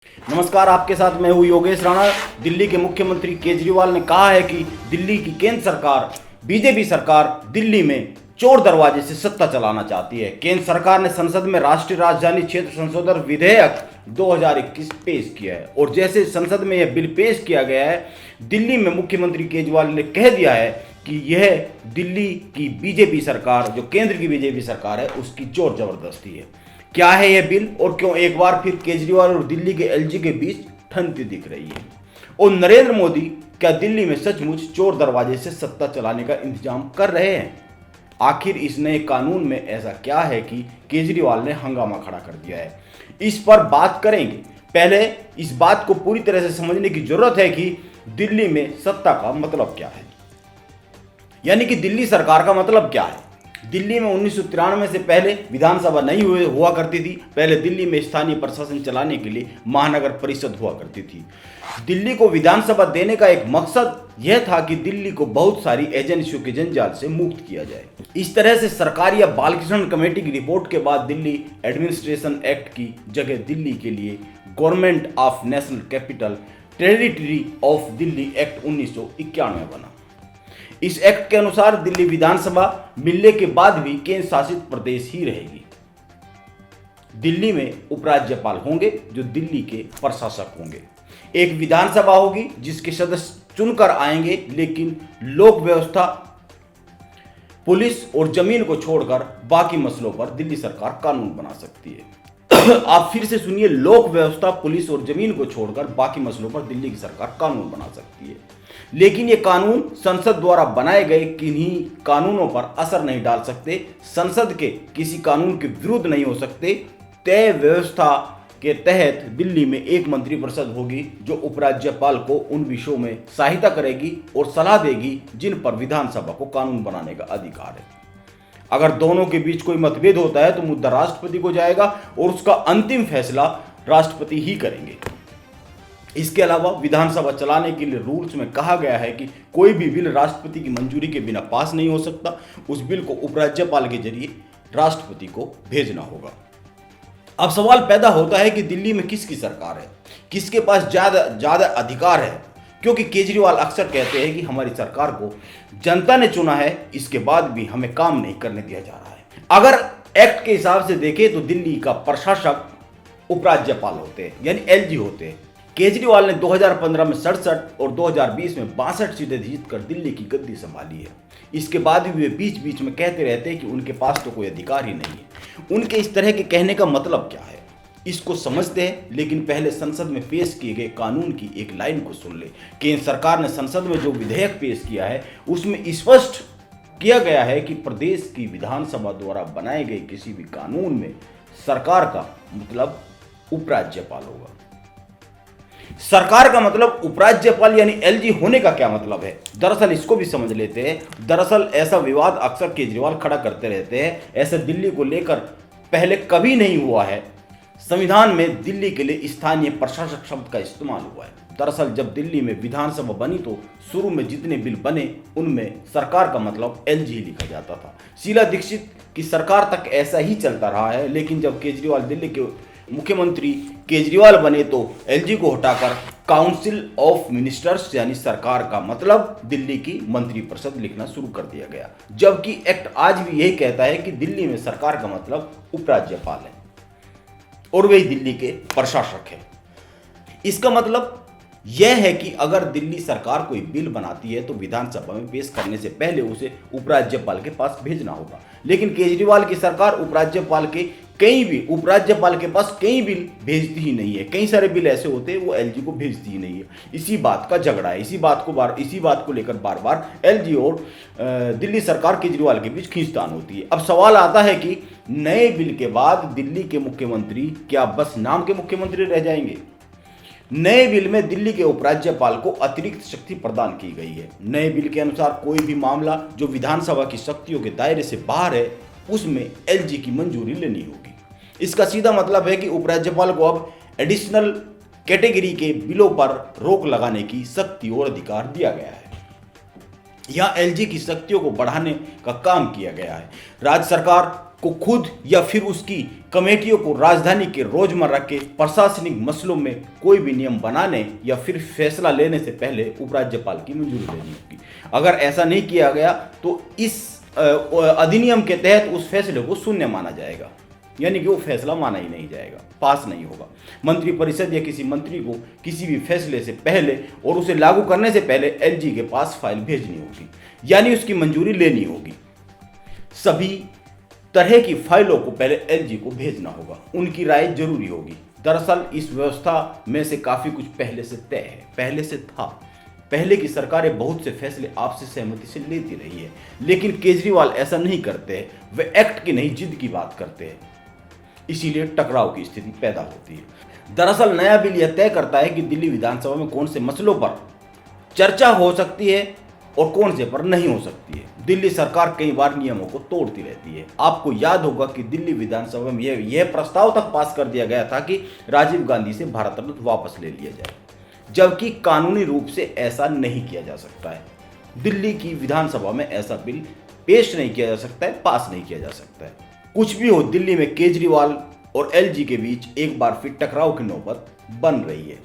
नमस्कार, आपके साथ मैं हूँ योगेश राणा। दिल्ली के मुख्यमंत्री केजरीवाल ने कहा है कि दिल्ली की केंद्र सरकार बीजेपी सरकार दिल्ली में चोर दरवाजे से सत्ता चलाना चाहती है। केंद्र सरकार ने संसद में राष्ट्रीय राजधानी क्षेत्र संशोधन विधेयक 2021 पेश किया है और जैसे संसद में यह बिल पेश किया गया है, दिल्ली में मुख्यमंत्री केजरीवाल ने कह दिया है कि यह दिल्ली की बीजेपी सरकार, जो केंद्र की बीजेपी सरकार है, उसकी जोर जबरदस्ती है। क्या है यह बिल और क्यों एक बार फिर केजरीवाल और दिल्ली के एलजी के बीच ठनती दिख रही है? और नरेंद्र मोदी क्या दिल्ली में सचमुच चोर दरवाजे से सत्ता चलाने का इंतजाम कर रहे हैं? आखिर इस नए कानून में ऐसा क्या है कि केजरीवाल ने हंगामा खड़ा कर दिया है? इस पर बात करेंगे। पहले इस बात को पूरी तरह से समझने की जरूरत है कि दिल्ली में सत्ता का मतलब क्या है, यानी कि दिल्ली सरकार का मतलब क्या है। दिल्ली में 1993 से पहले विधानसभा नहीं हुआ करती थी। पहले दिल्ली में स्थानीय प्रशासन चलाने के लिए महानगर परिषद हुआ करती थी। दिल्ली को विधानसभा देने का एक मकसद यह था कि दिल्ली को बहुत सारी एजेंसियों के जंजाल से मुक्त किया जाए। इस तरह से सरकार या बालकृष्ण कमेटी की रिपोर्ट के बाद दिल्ली एडमिनिस्ट्रेशन एक्ट की जगह दिल्ली के लिए government of national capital territory of Delhi act 1991 बना। इस एक्ट के अनुसार दिल्ली विधानसभा मिलने के बाद भी केंद्र शासित प्रदेश ही रहेगी। दिल्ली में उपराज्यपाल होंगे जो दिल्ली के प्रशासक होंगे। एक विधानसभा होगी जिसके सदस्य चुनकर आएंगे, लेकिन लोक व्यवस्था, पुलिस और जमीन को छोड़कर बाकी मसलों पर दिल्ली सरकार कानून बना सकती है। आप फिर से सुनिए, लोक व्यवस्था, पुलिस और जमीन को छोड़कर बाकी मसलों पर दिल्ली की सरकार कानून बना सकती है, लेकिन ये कानून संसद द्वारा बनाए गए किन्हीं कानूनों पर असर नहीं डाल सकते, संसद के किसी कानून के विरुद्ध नहीं हो सकते। तय व्यवस्था के तहत दिल्ली में एक मंत्रिपरिषद होगी जो उपराज्यपाल को उन विषयों में सहायता करेगी और सलाह देगी जिन पर विधानसभा को कानून बनाने का अधिकार है। अगर दोनों के बीच कोई मतभेद होता है तो मुद्दा राष्ट्रपति को जाएगा और उसका अंतिम फैसला राष्ट्रपति ही करेंगे। इसके अलावा विधानसभा चलाने के लिए रूल्स में कहा गया है कि कोई भी बिल राष्ट्रपति की मंजूरी के बिना पास नहीं हो सकता। उस बिल को उपराज्यपाल के जरिए राष्ट्रपति को भेजना होगा। अब सवाल पैदा होता है कि दिल्ली में किसकी सरकार है, किसके पास ज्यादा अधिकार है, क्योंकि केजरीवाल अक्सर कहते हैं कि हमारी सरकार को जनता ने चुना है, इसके बाद भी हमें काम नहीं करने दिया जा रहा है। अगर एक्ट के हिसाब से देखें तो दिल्ली का प्रशासक उपराज्यपाल होते हैं, यानी एलजी होते हैं। केजरीवाल ने 2015 में 67 और 2020 में 62 सीटें जीतकर दिल्ली की गद्दी संभाली है। इसके बाद भी वे बीच बीच में कहते रहते हैं कि उनके पास तो कोई अधिकार ही नहीं है। उनके इस तरह के कहने का मतलब क्या है, इसको समझते हैं, लेकिन पहले संसद में पेश किए गए कानून की एक लाइन को सुन ले। केंद्र सरकार ने संसद में जो विधेयक पेश किया है उसमें स्पष्ट किया गया है कि प्रदेश की विधानसभा द्वारा बनाए गए किसी भी कानून में सरकार का मतलब उपराज्यपाल होगा। सरकार का मतलब उपराज्यपाल यानी एलजी होने का क्या मतलब है? दरअसल इसको भी समझ लेते हैं। दरअसल ऐसा विवाद अक्सर केजरीवाल खड़ा करते रहते हैं। ऐसा दिल्ली को लेकर पहले कभी नहीं हुआ है। संविधान में दिल्ली के लिए स्थानीय प्रशासक शब्द का इस्तेमाल हुआ है। दरअसल जब दिल्ली में विधानसभा बनी तो शुरू में जितने बिल बने उनमें सरकार का मतलब एलजी ही लिखा जाता था। शीला दीक्षित की सरकार तक ऐसा ही चलता रहा है, लेकिन जब केजरीवाल दिल्ली के मुख्यमंत्री केजरीवाल बने तो एलजी को हटाकर काउंसिल ऑफ मिनिस्टर्स यानी सरकार का मतलब दिल्ली की मंत्रिपरिषद लिखना शुरू कर दिया गया, जबकि एक्ट आज भी यही कहता है कि दिल्ली में सरकार का मतलब उपराज्यपाल है और वही दिल्ली के प्रशासक है। इसका मतलब यह है कि अगर दिल्ली सरकार कोई बिल बनाती है तो विधानसभा में पेश करने से पहले उसे उपराज्यपाल के पास भेजना होगा, लेकिन केजरीवाल की सरकार उपराज्यपाल के पास कई बिल भेजती ही नहीं है। कई सारे बिल ऐसे होते हैं वो एलजी को भेजती ही नहीं है। इसी बात का झगड़ा है, इसी बात को लेकर बार बार एलजी और दिल्ली सरकार केजरीवाल के बीच खींचतान होती है। अब सवाल आता है कि नए बिल के बाद दिल्ली के मुख्यमंत्री क्या बस नाम के मुख्यमंत्री रह जाएंगे? नए बिल में दिल्ली के उपराज्यपाल को अतिरिक्त शक्ति प्रदान की गई है। नए बिल के अनुसार कोई भी मामला जो विधानसभा की शक्तियों के दायरे से बाहर है उसमें एलजी की मंजूरी लेनी होगी। इसका सीधा मतलब है कि उपराज्यपाल को अब एडिशनल कैटेगरी के बिलों पर रोक लगाने की शक्ति और अधिकार दिया गया है। यहां एलजी की शक्तियों को बढ़ाने का काम किया गया है। राज्य सरकार को खुद या फिर उसकी कमेटियों को राजधानी के रोजमर्रा के प्रशासनिक मसलों में कोई भी नियम बनाने या फिर फैसला लेने से पहले उपराज्यपाल की मंजूरी लेनी होगी। अगर ऐसा नहीं किया गया तो इस अधिनियम के तहत उस फैसले को शून्य माना जाएगा, यानी कि वो फैसला माना ही नहीं जाएगा, पास नहीं होगा। मंत्रिपरिषद या किसी मंत्री को किसी भी फैसले से पहले और उसे लागू करने से पहले एलजी के पास फाइल भेजनी होगी, यानी उसकी मंजूरी लेनी होगी। सभी तरह की फाइलों को पहले एलजी को भेजना होगा, उनकी राय जरूरी होगी। दरअसल इस व्यवस्था में से काफी कुछ पहले से तय है, पहले से था। पहले की सरकारें बहुत से फैसले आपसी सहमति से लेती रही है, लेकिन केजरीवाल ऐसा नहीं करते हैं। वे एक्ट की नहीं जिद की बात करते हैं, इसीलिए टकराव की स्थिति पैदा होती है। दरअसल नया बिल यह तय करता है कि दिल्ली विधानसभा में कौन से मसलों पर चर्चा हो सकती है और कौन से पर नहीं हो सकती है। दिल्ली सरकार कई बार नियमों को तोड़ती रहती है। आपको याद होगा कि दिल्ली विधानसभा में यह प्रस्ताव तक पास कर दिया गया था कि राजीव गांधी से भारत रत्न वापस ले लिया जाए, जबकि कानूनी रूप से ऐसा नहीं किया जा सकता है। दिल्ली की विधानसभा में ऐसा बिल पेश नहीं किया जा सकता है, पास नहीं किया जा सकता है। कुछ भी हो, दिल्ली में केजरीवाल और एलजी के बीच एक बार फिर टकराव की नौबत बन रही है।